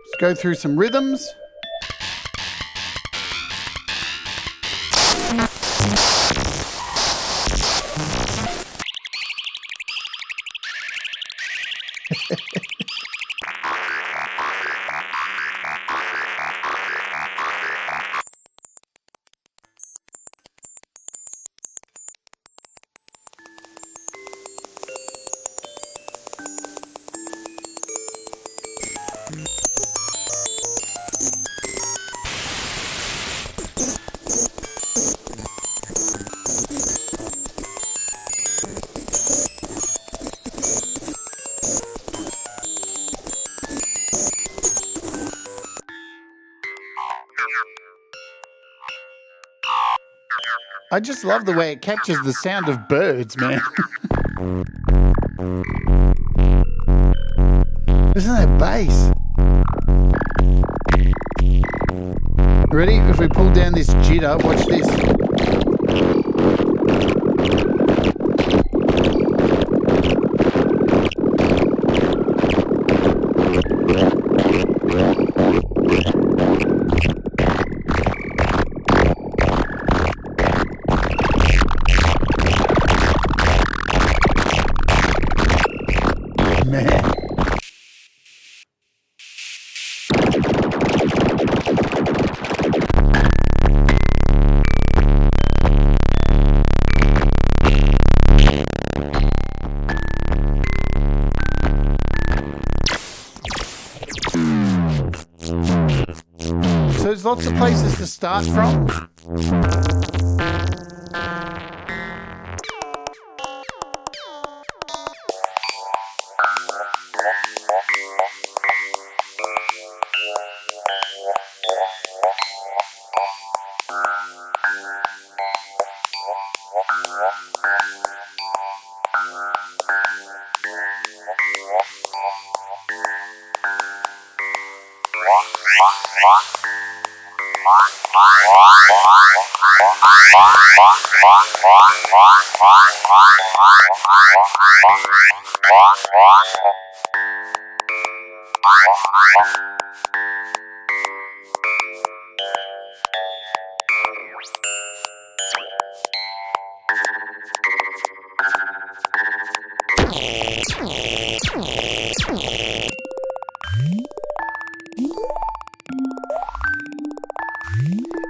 Let's go through some rhythms. I just love the way it captures the sound of birds, man. Isn't that bass? Ready? If we pull down this jitter, watch this. there's lots of places to start from.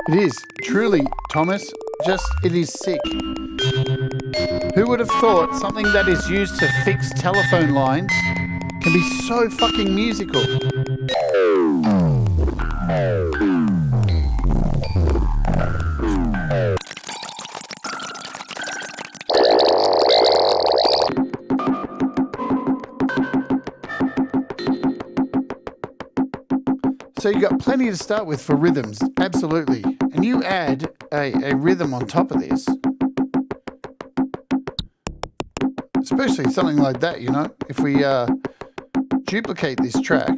It is, truly, Thomas, it is sick. Who would have thought something that is used to fix telephone lines can be so fucking musical? So you got plenty to start with for rhythms, absolutely. And you add a rhythm on top of this, especially something like that, you know, if we duplicate this track.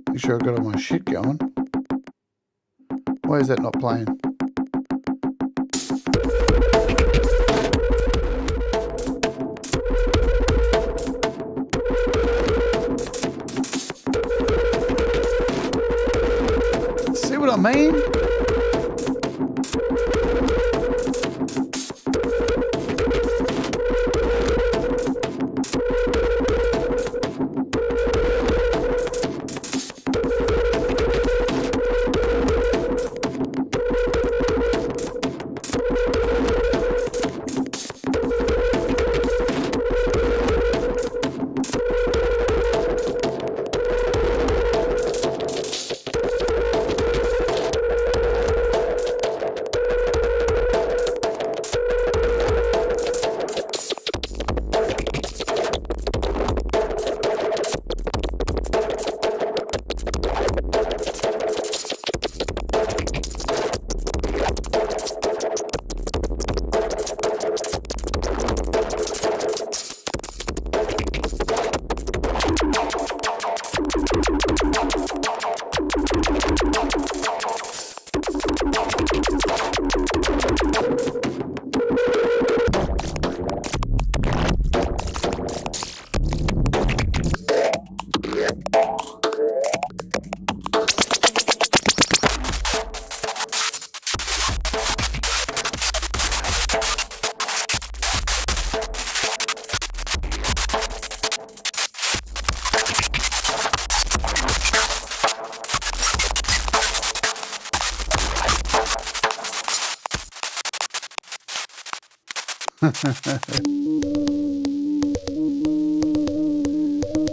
Make sure I've got all my shit going. Why is that not playing? See what I mean?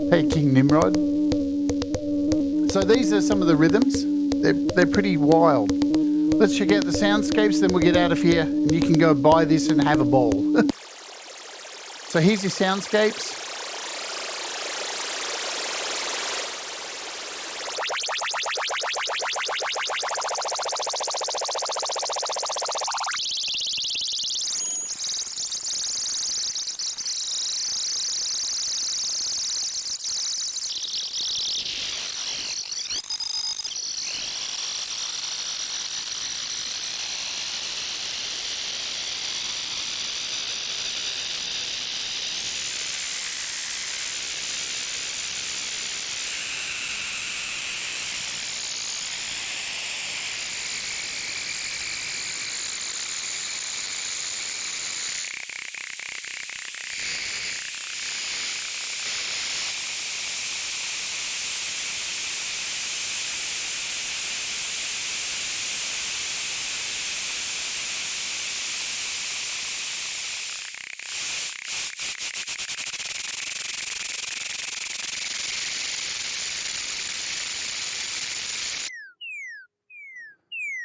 Hey, King Nimrod. So these are some of the rhythms. They're pretty wild. Let's check out the soundscapes, then we'll get out of here and you can go buy this and have a ball. So here's your soundscapes.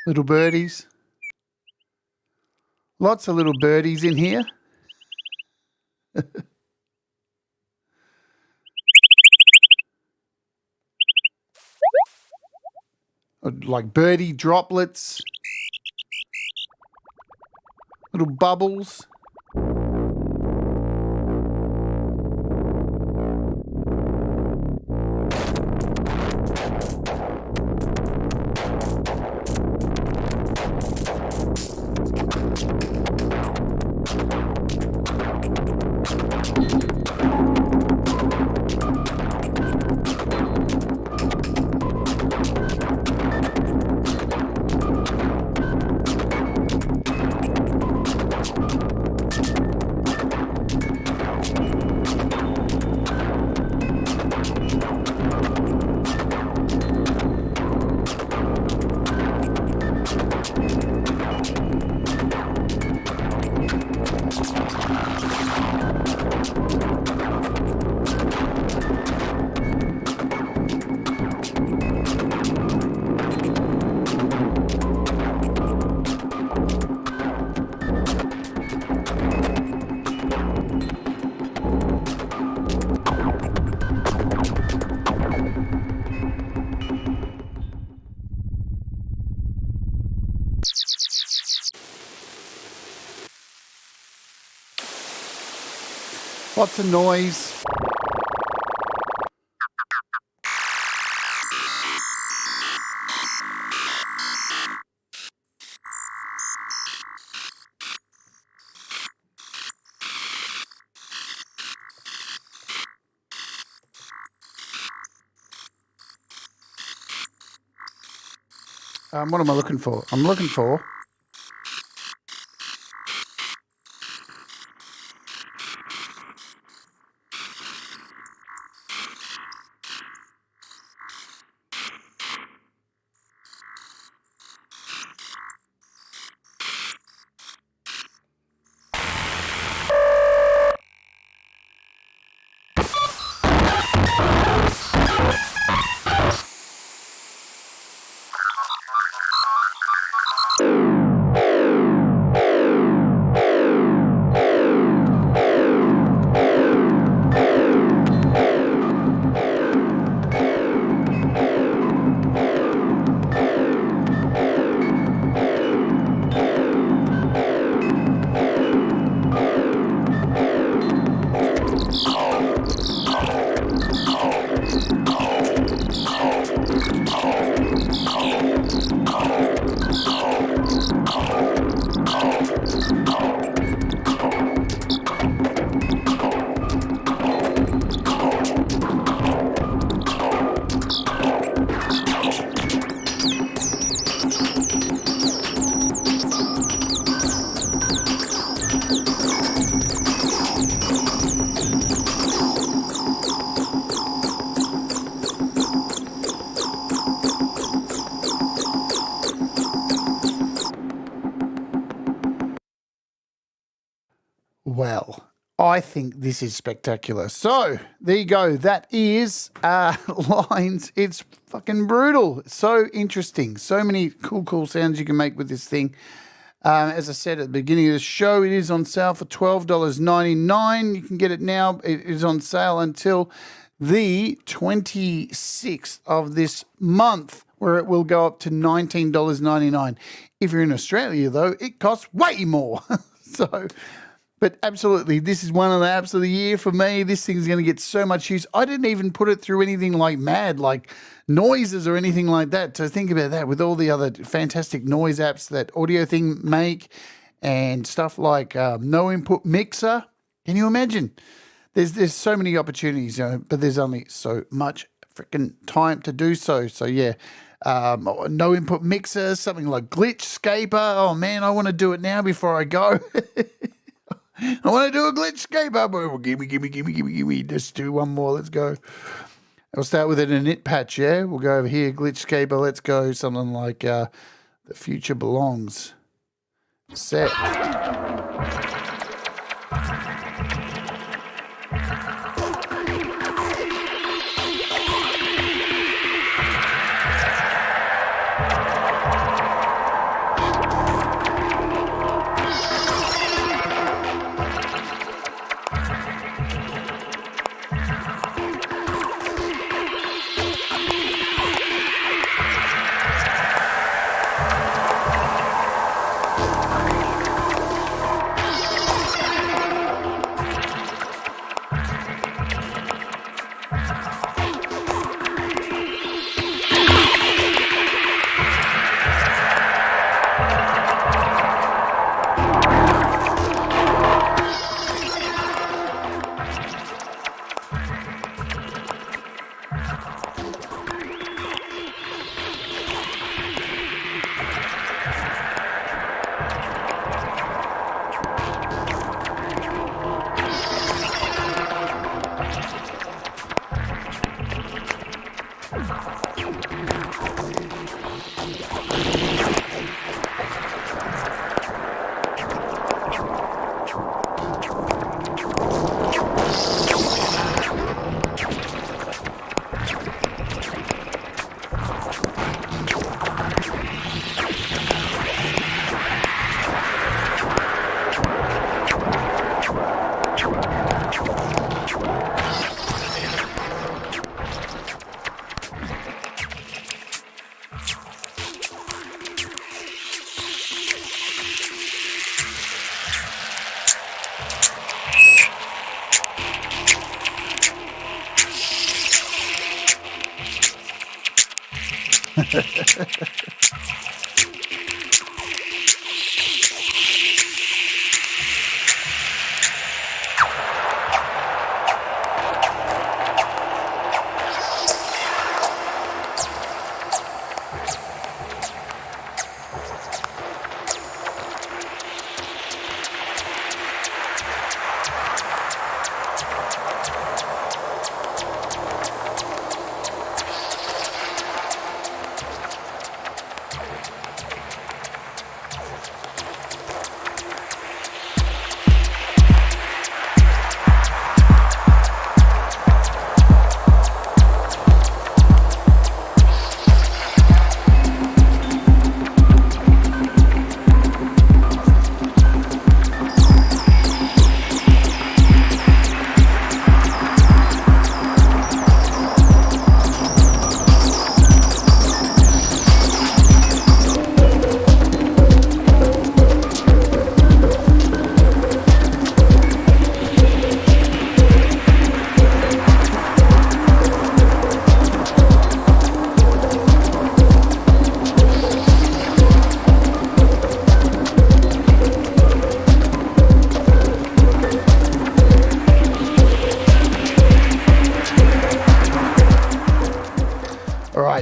Little birdies. Lots of little birdies in here. Like birdie droplets. Little bubbles. Lots of noise. What am I looking for? I'm looking for... Well, I think this is spectacular. So, there you go. That is lines. It's fucking brutal. So interesting. So many cool sounds you can make with this thing. As I said at the beginning of the show, it is on sale for $12.99. You can get it now. It is on sale until the 26th of this month, where it will go up to $19.99. If you're in Australia, though, it costs way more. But absolutely, this is one of the apps of the year for me. This thing's going to get so much use. I didn't even put it through anything like mad, like noises or anything like that. So think about that with all the other fantastic noise apps that AudioThing make and stuff like No Input Mixer. Can you imagine? There's so many opportunities, but there's only so much freaking time to do so. So yeah, No Input Mixer, something like Glitchscaper. Oh man, I want to do it now before I go. I want to do a Glitchscaper. Gimme. Just do one more. Let's go. I'll start with an init patch, yeah? We'll go over here, Glitchscaper. Let's go something like The Future Belongs. Set.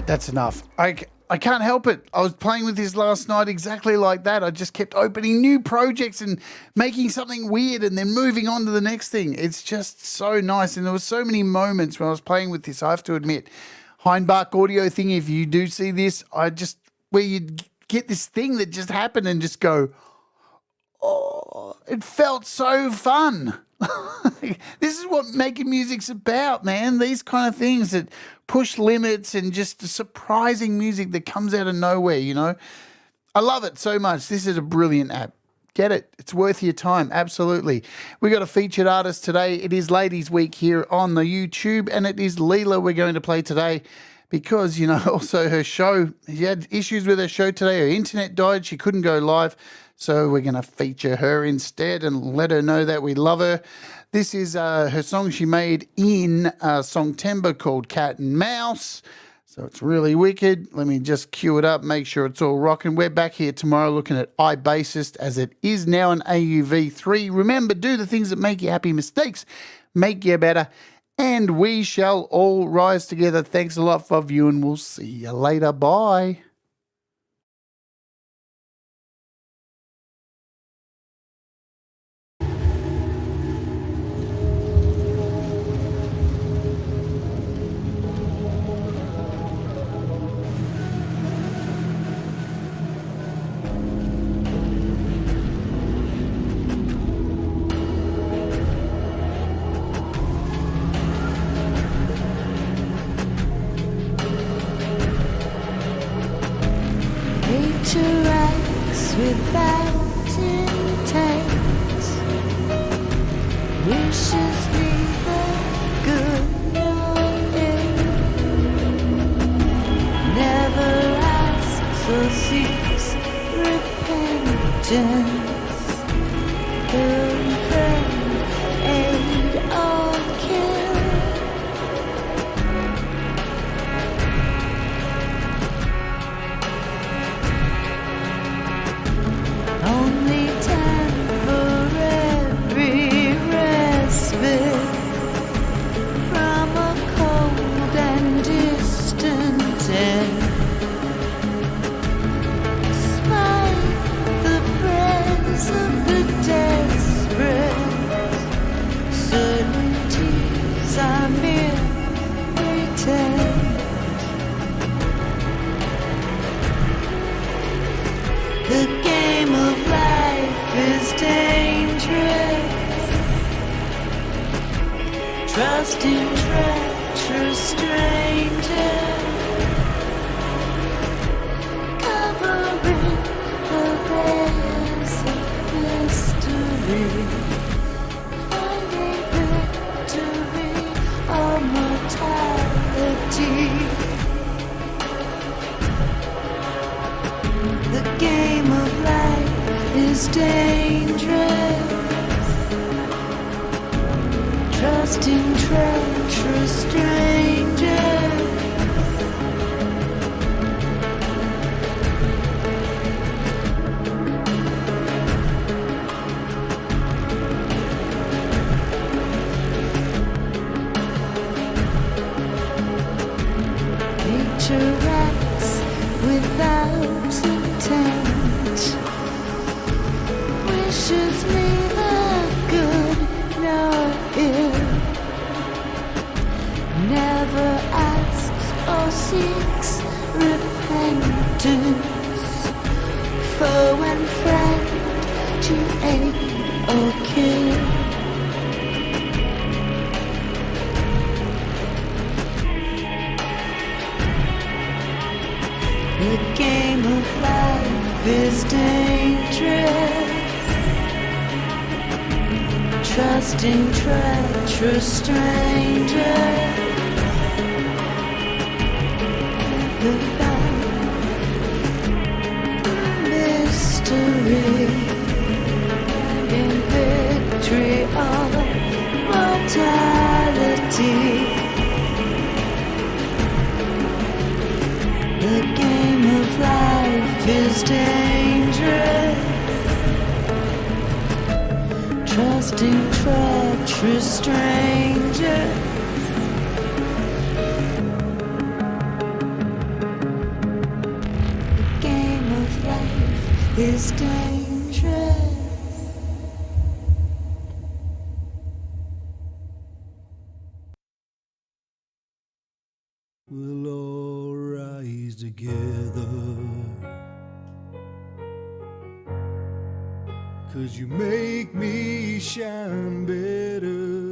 That's enough. I can't help it. I was playing with this last night exactly like that. I just kept opening new projects and making something weird and then moving on to the next thing. It's just so nice. And there were so many moments when I was playing with this, I have to admit. Hainbach AudioThing, if you do see this, where you get this thing that just happened and just go, oh, it felt so fun. This is what making music's about, man. These kind of things that push limits and just the surprising music that comes out of nowhere, you know. I love it so much. This is a brilliant app. Get it. It's worth your time. Absolutely. We got a featured artist today. It is Ladies Week here on the YouTube, and it is Leela we're going to play today because, you know, also her show, she had issues with her show today. Her internet died. She couldn't go live. So we're going to feature her instead and let her know that we love her. This is her song she made in Songtember called Cat and Mouse. So it's really wicked. Let me just cue it up, make sure it's all rocking. We're back here tomorrow looking at iBassist as it is now an AUV3. Remember, do the things that make you happy. Mistakes make you better. And we shall all rise together. Thanks a lot for viewing. We'll see you later. Bye. Interacts without intent, wishes neither good nor ill, never asks or seeks repentance, friend, aid or kill. Only temporary respite from a cold and distant end. Despite the prayers of the desperate, certainties are mere pretend. The game of life is dangerous. Trust in treacherous strangers, covering the layers of mystery, finding victory or mortality. The game of life is dangerous. Trust in treacherous strangers, of life is dangerous. Trusting treacherous strangers. Mystery in victory of mortality. The game of life is dangerous. Trusting treacherous strangers. Is dangerous. We'll all rise together, 'cause you make me shine better.